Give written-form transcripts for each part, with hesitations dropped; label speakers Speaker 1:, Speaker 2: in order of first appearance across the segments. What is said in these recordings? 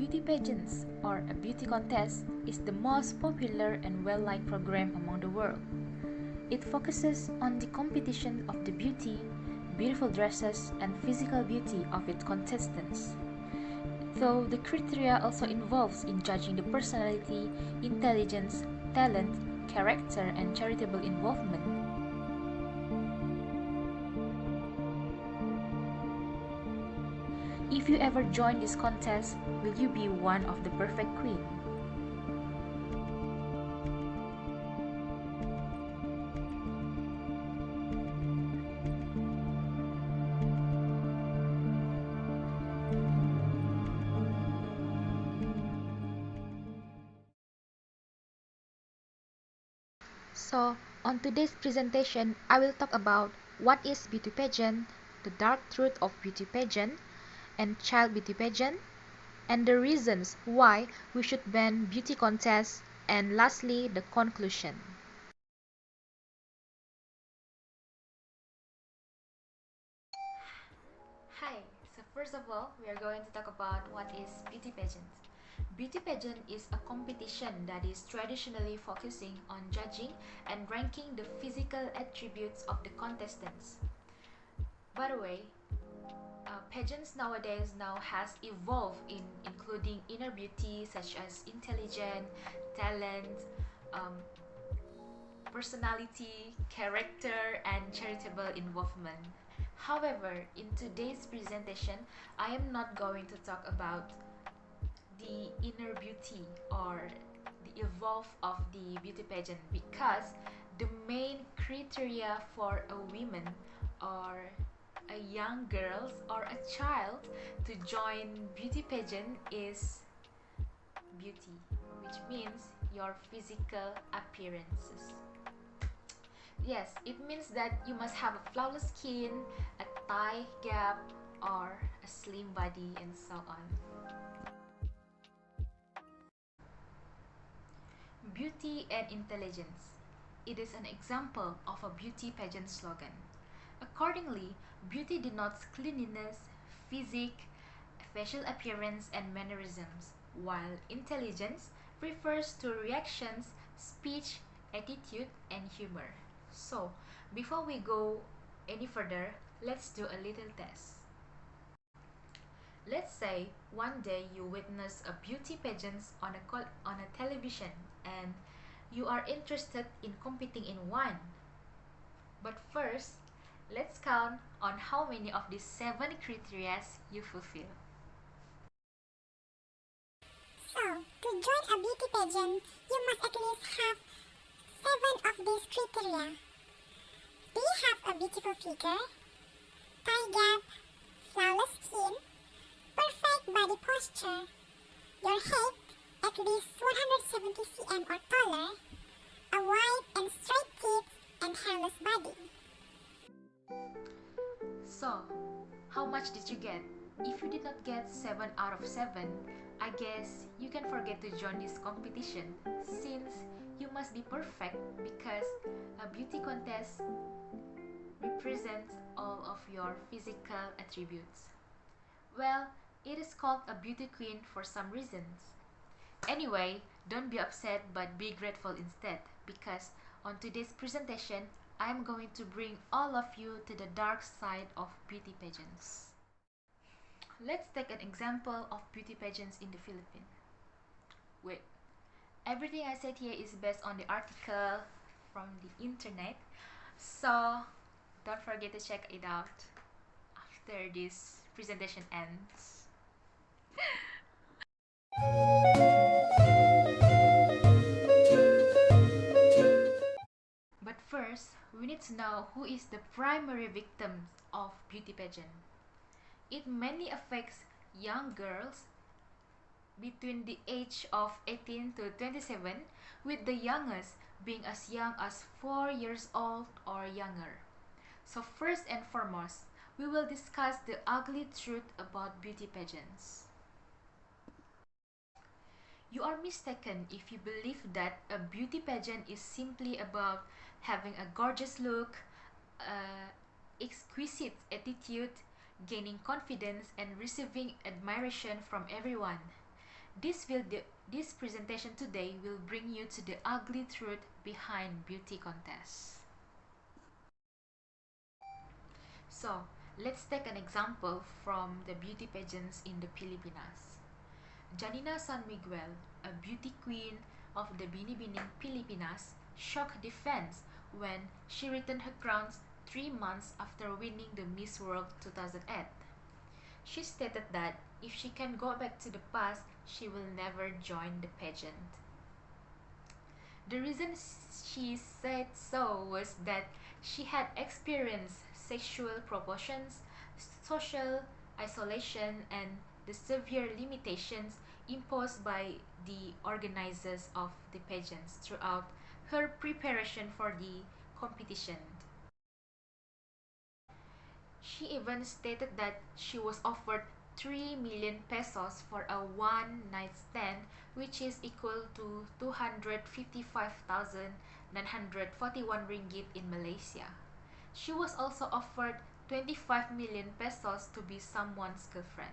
Speaker 1: beauty pageants, or a beauty contest, is the most popular and well-liked program among the world. It focuses on the competition of the beauty, beautiful dresses, and physical beauty of its contestants. Though the criteria also involves in judging the personality, intelligence, talent, character, and charitable involvement. If you ever join this contest, will you be one of the perfect queen? So, on today's presentation, I will talk about what is beauty pageant, the dark truth of beauty pageant, and child beauty pageant, and the reasons why we should ban beauty contests, and lastly, the conclusion. Hi, so first of all, we are going to talk about what is beauty pageant. Beauty pageant is a competition that is traditionally focusing on judging and ranking the physical attributes of the contestants. By the way, pageants nowadays now has evolved in including inner beauty such as intelligence, talent, um, personality, character, and charitable involvement. However, in today's presentation, I am not going to talk about the inner beauty or the evolve of the beauty pageant because the main criteria for a woman or a young girl or a child to join beauty pageant is beauty, which means your physical appearances. Yes, it means that you must have a flawless skin, a thigh gap, or a slim body, and so on. Beauty and intelligence. It is an example of a beauty pageant slogan. Accordingly, beauty denotes cleanliness, physique, facial appearance, and mannerisms, while intelligence refers to reactions, speech, attitude, and humor. So, before we go any further, let's do a little test. Let's say one day you witness a beauty pageant on a television and you are interested in competing in one. But first, let's count on how many of these 7 criteria you fulfill.
Speaker 2: So, to join a beauty pageant, you must at least have 7 of these criteria. Do you have a beautiful figure, thigh gap, flawless skin, perfect body posture, your height at least 170 cm or taller, a wide and straight teeth, and hairless body?
Speaker 1: So, how much did you get? If you did not get 7 out of 7, I guess you can forget to join this competition since you must be perfect because a beauty contest represents all of your physical attributes. Well, it is called a beauty queen for some reasons. Anyway, don't be upset but be grateful instead because on today's presentation, I am going to bring all of you to the dark side of beauty pageants. Let's take an example of beauty pageants in the Philippines. Wait, everything I said here is based on the article from the internet, so don't forget to check it out after this presentation ends. But first, we need to know who is the primary victims of beauty pageant. It mainly affects young girls between the age of 18 to 27, with the youngest being as young as 4 years old or younger. So first and foremost, we will discuss the ugly truth about beauty pageants. You are mistaken if you believe that a beauty pageant is simply about having a gorgeous look, exquisite attitude, gaining confidence, and receiving admiration from everyone. This will this presentation today will bring you to the ugly truth behind beauty contests. So, let's take an example from the beauty pageants in the Pilipinas. Janina San Miguel, a beauty queen of the Binibining Pilipinas, shocked the fans when she returned her crowns 3 months after winning the Miss World 2008. She stated that if she can go back to the past, she will never join the pageant. The reason she said so was that she had experienced sexual proportions, social isolation, and the severe limitations imposed by the organizers of the pageants throughout her preparation for the competition. She even stated that she was offered 3 million pesos for a one night stand, which is equal to 255,941 ringgit in Malaysia. She was also offered 25 million pesos to be someone's girlfriend.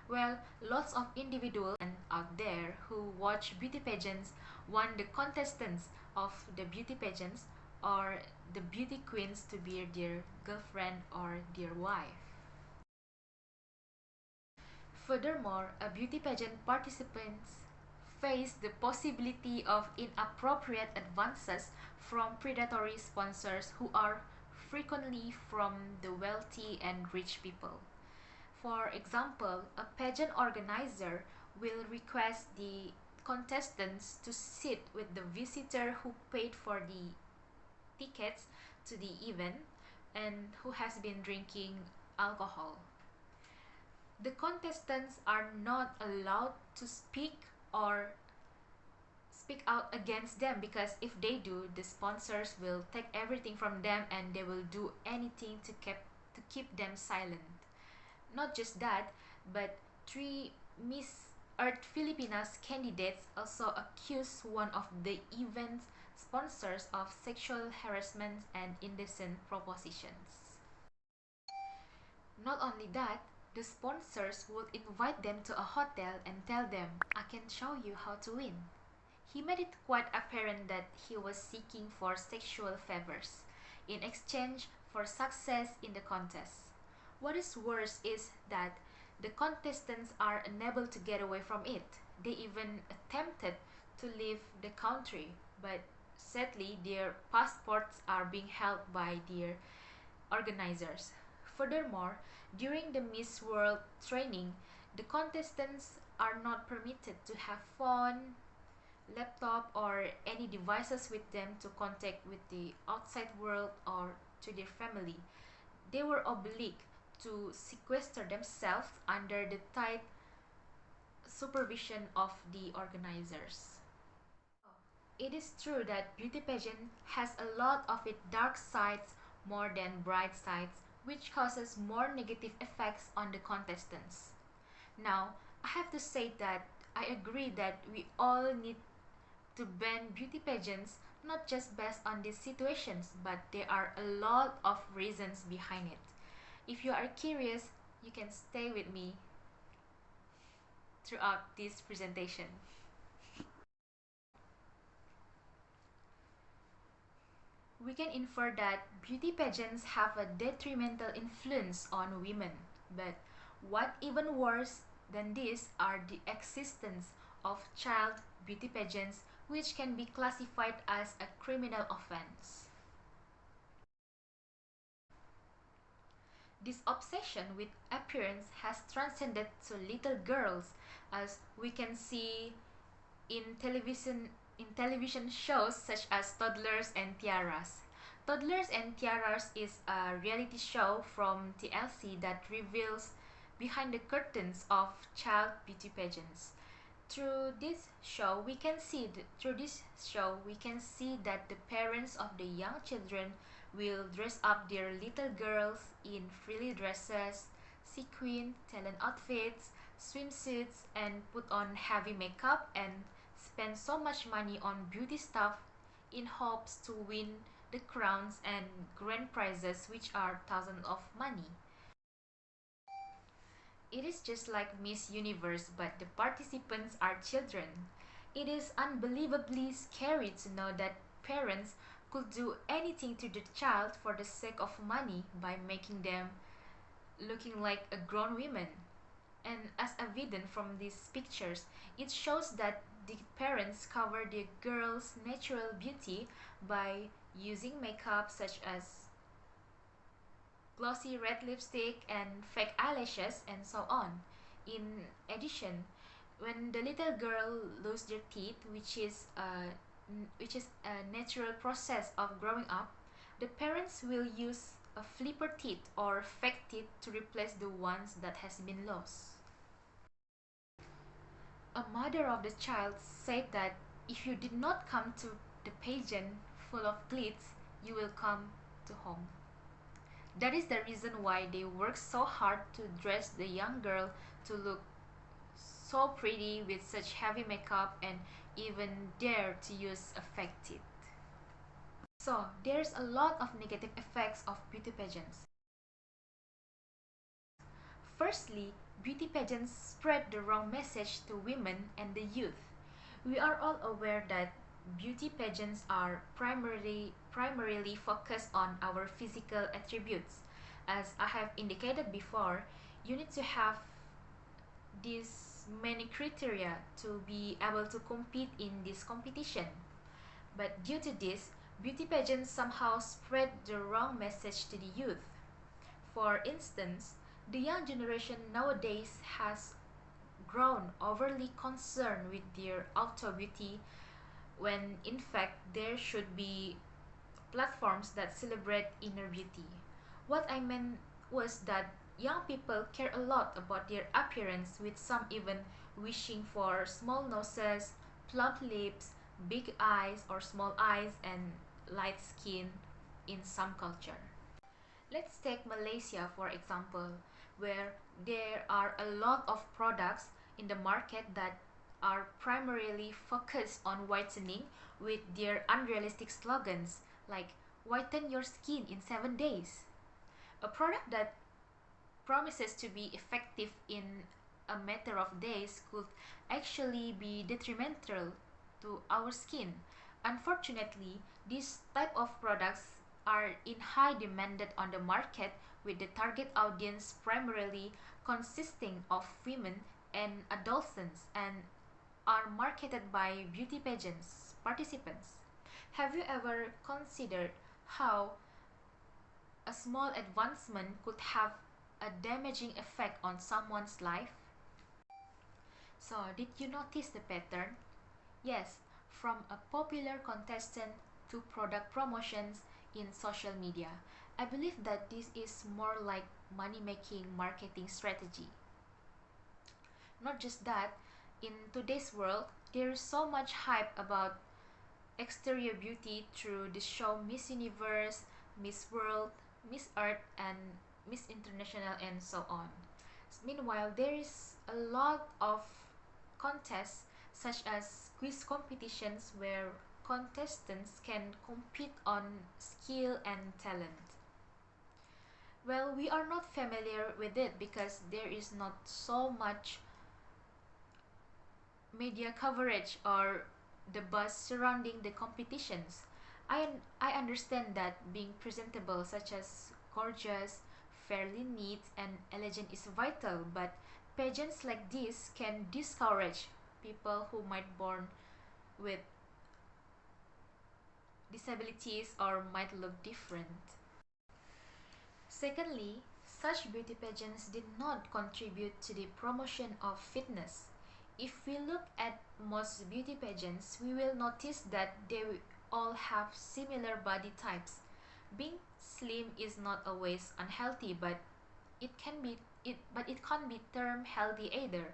Speaker 1: Well, lots of individuals out there who watch beauty pageants want the contestants of the beauty pageants or the beauty queens to be their girlfriend or their wife. Furthermore, a beauty pageant participants face the possibility of inappropriate advances from predatory sponsors who are frequently from the wealthy and rich people. For example, a pageant organizer will request the contestants to sit with the visitor who paid for the tickets to the event and who has been drinking alcohol. The contestants are not allowed to or speak out against them, because if they do, the sponsors will take everything from them and they will do anything to keep them silent. Not just that, but three Miss Earth Filipinas candidates also accused one of the event's sponsors of sexual harassment and indecent propositions. Not only that, the sponsors would invite them to a hotel and tell them, "I can show you how to win." He made it quite apparent that he was seeking for sexual favors in exchange for success in the contest. What is worse is that the contestants are unable to get away from it. They even attempted to leave the country, but sadly their passports are being held by their organizers. Furthermore, during the Miss World training, the contestants are not permitted to have phone, laptop, or any devices with them to contact with the outside world or to their family. They were obliged to sequester themselves under the tight supervision of the organizers. It is true that beauty pageant has a lot of its dark sides more than bright sides, which causes more negative effects on the contestants. Now, I have to say that I agree that we all need to ban beauty pageants, not just based on these situations, but there are a lot of reasons behind it. If you are curious, you can stay with me throughout this presentation. We can infer that beauty pageants have a detrimental influence on women, but what even worse than this are the existence of child beauty pageants, which can be classified as a criminal offense. This obsession with appearance has transcended to little girls, as we can see in television shows such as Toddlers and Tiaras. Toddlers and Tiaras is a reality show from TLC that reveals behind the curtains of child beauty pageants. Through this show we can see that the parents of the young children will dress up their little girls in frilly dresses, sequin, talent outfits, swimsuits, and put on heavy makeup and spend so much money on beauty stuff in hopes to win the crowns and grand prizes, which are thousands of money. It is just like Miss Universe, but the participants are children. It is unbelievably scary to know that parents could do anything to the child for the sake of money by making them looking like a grown woman. And as evident from these pictures, it shows that the parents cover the girl's natural beauty by using makeup such as glossy red lipstick and fake eyelashes and so on. In addition, when the little girl loses their teeth, which is a natural process of growing up, the parents will use a flipper teeth or fake teeth to replace the ones that has been lost. A mother of the child said that if you did not come to the pageant full of glitz, you will come to home. That is the reason why they work so hard to dress the young girl to look so pretty with such heavy makeup and even dare to use a fake teeth. So, there's a lot of negative effects of beauty pageants. Firstly, beauty pageants spread the wrong message to women and the youth. We are all aware that beauty pageants are primarily focused on our physical attributes. As I have indicated before, you need to have these many criteria to be able to compete in this competition. But due to this, beauty pageants somehow spread the wrong message to the youth. For instance, the young generation nowadays has grown overly concerned with their outer beauty when in fact there should be platforms that celebrate inner beauty. What I meant was that young people care a lot about their appearance, with some even wishing for small noses, plump lips, big eyes or small eyes, and light skin in some culture. Let's take Malaysia for example, where there are a lot of products in the market that are primarily focused on whitening with their unrealistic slogans like whiten your skin in 7 days. A product that promises to be effective in a matter of days could actually be detrimental to our skin. Unfortunately, these type of products are in high demanded on the market, with the target audience primarily consisting of women and adolescents, and are marketed by beauty pageants participants. Have you ever considered how a small advancement could have a damaging effect on someone's life? So, did you notice the pattern? Yes, from a popular contestant to product promotions in social media. I believe that this is more like money-making marketing strategy. Not just that, in today's world, there is so much hype about exterior beauty through the show Miss Universe, Miss World, Miss Earth, and Miss International, and so on. Meanwhile, there is a lot of contests such as quiz competitions where contestants can compete on skill and talent. Well, we are not familiar with it because there is not so much media coverage or the buzz surrounding the competitions. I understand that being presentable, such as gorgeous, fairly neat, and elegant, is vital, but pageants like this can discourage people who might born with disabilities or might look different. Secondly, such beauty pageants did not contribute to the promotion of fitness. If we look at most beauty pageants, we will notice that they all have similar body types. Being slim is not always unhealthy, but it can't be termed healthy either.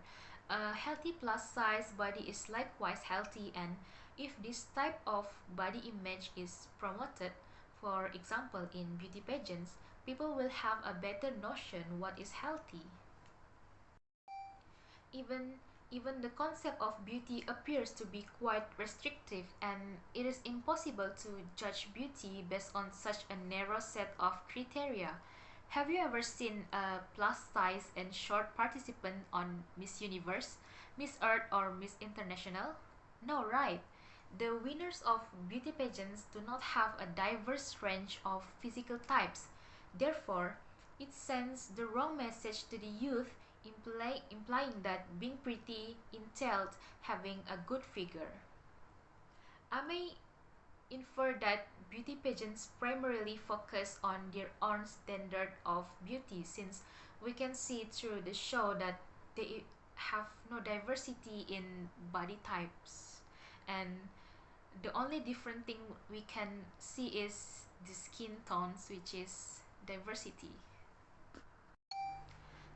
Speaker 1: A healthy plus size body is likewise healthy, and if this type of body image is promoted, for example in beauty pageants, people will have a better notion what is healthy. Even even the concept of beauty appears to be quite restrictive, and it is impossible to judge beauty based on such a narrow set of criteria. Have you ever seen a plus size and short participant on Miss Universe, Miss Earth, or Miss International? No, right? The winners of beauty pageants do not have a diverse range of physical types. Therefore, it sends the wrong message to the youth, implying that being pretty entailed having a good figure. I may infer that beauty pageants primarily focus on their own standard of beauty, since we can see through the show that they have no diversity in body types, and the only different thing we can see is the skin tones, which is diversity.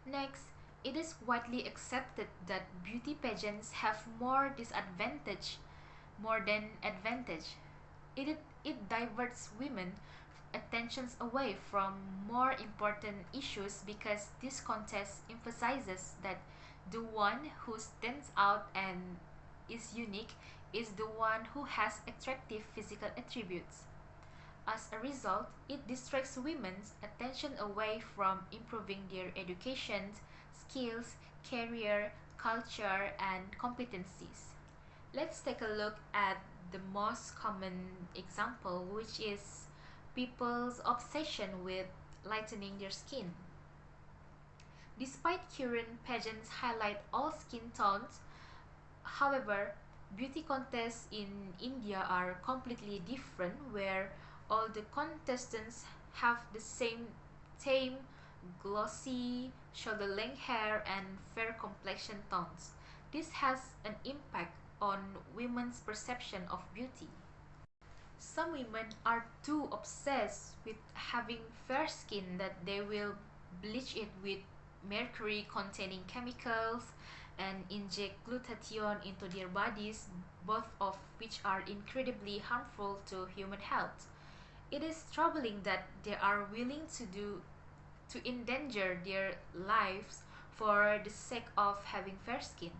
Speaker 1: Next, it is widely accepted that beauty pageants have more disadvantage more than advantage. It diverts women attentions away from more important issues because this contest emphasizes that the one who stands out and is unique is the one who has attractive physical attributes. As a result, it distracts women's attention away from improving their education, skills, career, culture, and competencies. Let's take a look at the most common example, which is people's obsession with lightening their skin. Despite current pageants highlight all skin tones, however, beauty contests in India are completely different, where all the contestants have the same tame, glossy, shoulder length hair and fair complexion tones. This has an impact on women's perception of beauty. Some women are too obsessed with having fair skin that they will bleach it with mercury containing chemicals and inject glutathione into their bodies, both of which are incredibly harmful to human health. It is troubling that they are willing to endanger their lives for the sake of having fair skin.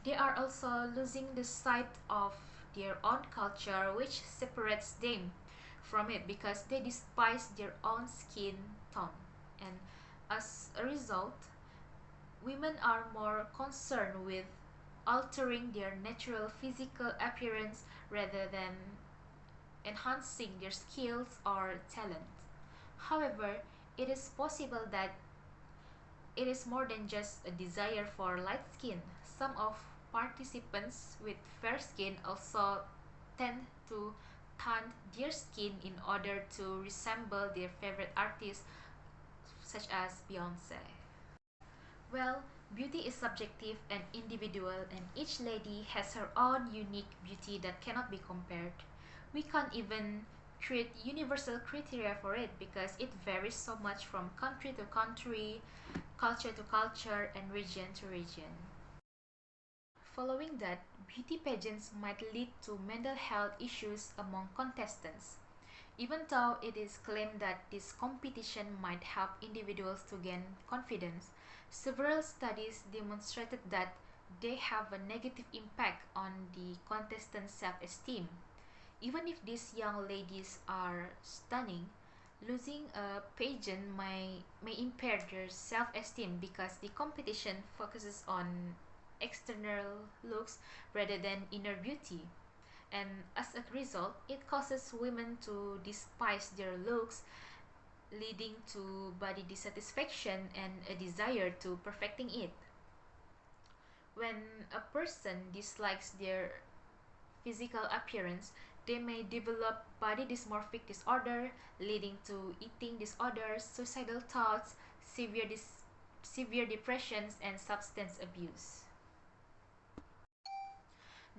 Speaker 1: They are also losing the sight of their own culture, which separates them from it because they despise their own skin tone. And as a result, women are more concerned with altering their natural physical appearance rather than enhancing their skills or talent. However, it is possible that it is more than just a desire for light skin. Some of participants with fair skin also tend to tan their skin in order to resemble their favorite artists, such as Beyonce. Well, beauty is subjective and individual, and each lady has her own unique beauty that cannot be compared. We can't even create universal criteria for it because it varies so much from country to country, culture to culture, and region to region. Following that, beauty pageants might lead to mental health issues among contestants. Even though it is claimed that this competition might help individuals to gain confidence, several studies demonstrated that they have a negative impact on the contestants' self-esteem. Even if these young ladies are stunning, losing a pageant may impair their self-esteem because the competition focuses on external looks rather than inner beauty. And as a result, it causes women to despise their looks, leading to body dissatisfaction and a desire to perfecting it. When a person dislikes their physical appearance, they may develop body dysmorphic disorder, leading to eating disorders, suicidal thoughts, severe depressions, and substance abuse.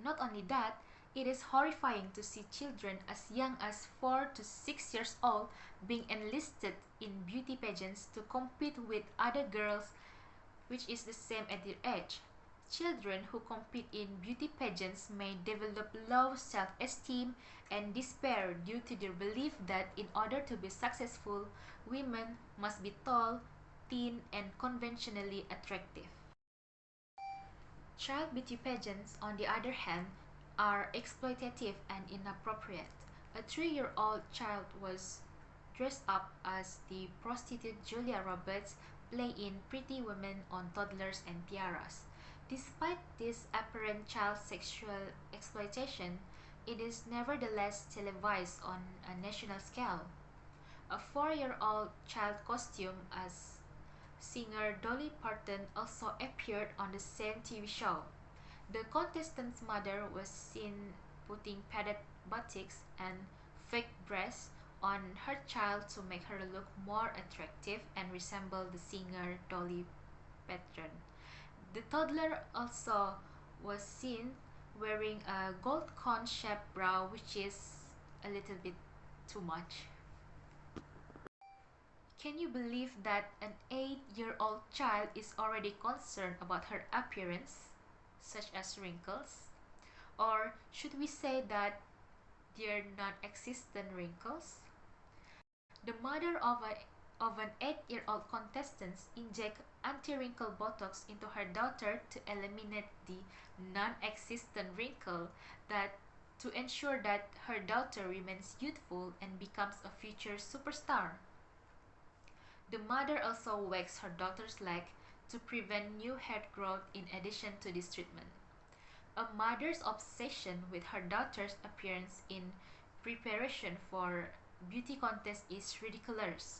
Speaker 1: Not only that, it is horrifying to see children as young as 4 to 6 years old being enlisted in beauty pageants to compete with other girls which is the same at their age. Children who compete in beauty pageants may develop low self-esteem and despair due to their belief that in order to be successful, women must be tall, thin, and conventionally attractive. Child beauty pageants, on the other hand, are exploitative and inappropriate. A 3-year-old child was dress up as the prostitute Julia Roberts play in Pretty Women on Toddlers and Tiaras. Despite this apparent child sexual exploitation, it is nevertheless televised on a national scale. A 4-year-old child costume as singer Dolly Parton also appeared on the same TV show. The contestant's mother was seen putting padded buttocks and fake breasts on her child to make her look more attractive and resemble the singer Dolly Parton. The toddler also was seen wearing a gold cone-shaped bra, which is a little bit too much. Can you believe that an 8-year-old child is already concerned about her appearance, such as wrinkles? Or should we say that they're non-existent wrinkles? The mother of an 8-year-old contestant inject anti-wrinkle botox into her daughter to eliminate the non-existent wrinkle that to ensure that her daughter remains youthful and becomes a future superstar. The mother also waxed her daughter's leg to prevent new hair growth in addition to this treatment. A mother's obsession with her daughter's appearance in preparation for beauty contest is ridiculous.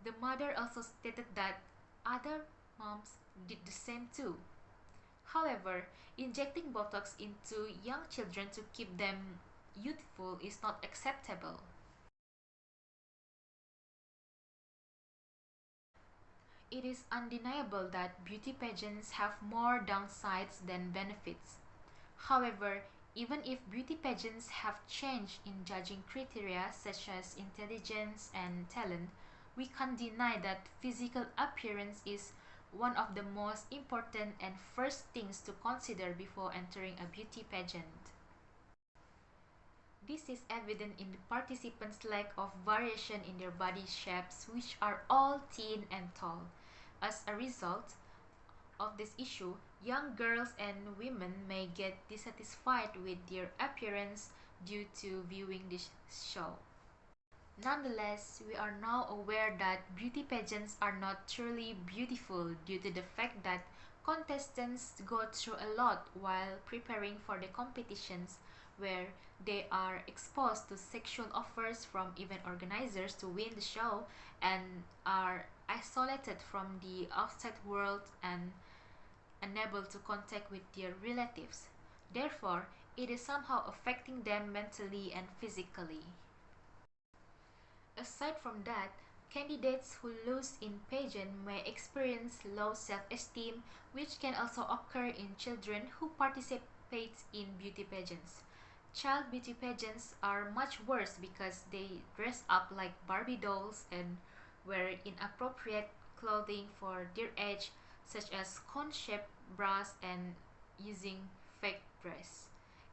Speaker 1: The mother also stated that other moms did the same too. However, injecting Botox into young children to keep them youthful is not acceptable. It is undeniable that beauty pageants have more downsides than benefits. However, even if beauty pageants have changed in judging criteria such as intelligence and talent, we can't deny that physical appearance is one of the most important and first things to consider before entering a beauty pageant. This is evident in the participants' lack of variation in their body shapes, which are all thin and tall. As a result of this issue, young girls and women may get dissatisfied with their appearance due to viewing this show. Nonetheless, we are now aware that beauty pageants are not truly beautiful due to the fact that contestants go through a lot while preparing for the competitions, where they are exposed to sexual offers from event organizers to win the show and are isolated from the outside world and unable to contact with their relatives. Therefore, it is somehow affecting them mentally and physically. Aside from that, candidates who lose in pageant may experience low self-esteem, which can also occur in children who participate in beauty pageants. Child beauty pageants are much worse because they dress up like Barbie dolls and wear inappropriate clothing for their age, such as cone-shaped bras and using fake breasts.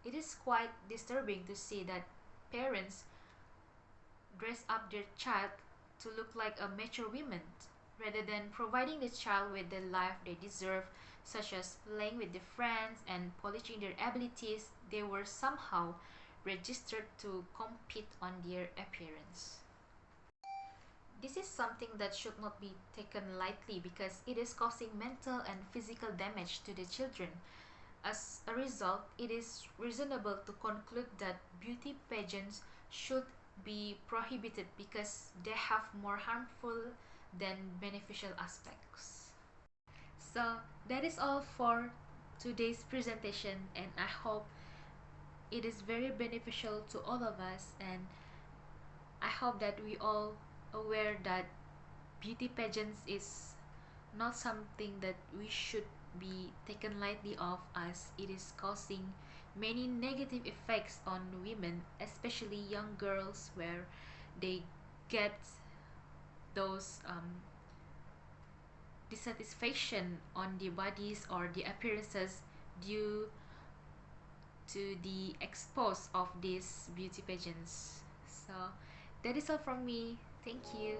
Speaker 1: It is quite disturbing to see that parents dress up their child to look like a mature woman rather than providing the child with the life they deserve, such as playing with their friends and polishing their abilities. They were somehow registered to compete on their appearance. This is something that should not be taken lightly because it is causing mental and physical damage to the children. As a result, it is reasonable to conclude that beauty pageants should be prohibited because they have more harmful than beneficial aspects. So that is all for today's presentation, and I hope it is very beneficial to all of us, and I hope that we all aware that beauty pageants is not something that we should be taken lightly of, as it is causing many negative effects on women, especially young girls, where they get those dissatisfaction on their bodies or the appearances due to the expose of these beauty pageants. So that is all from me. Thank you.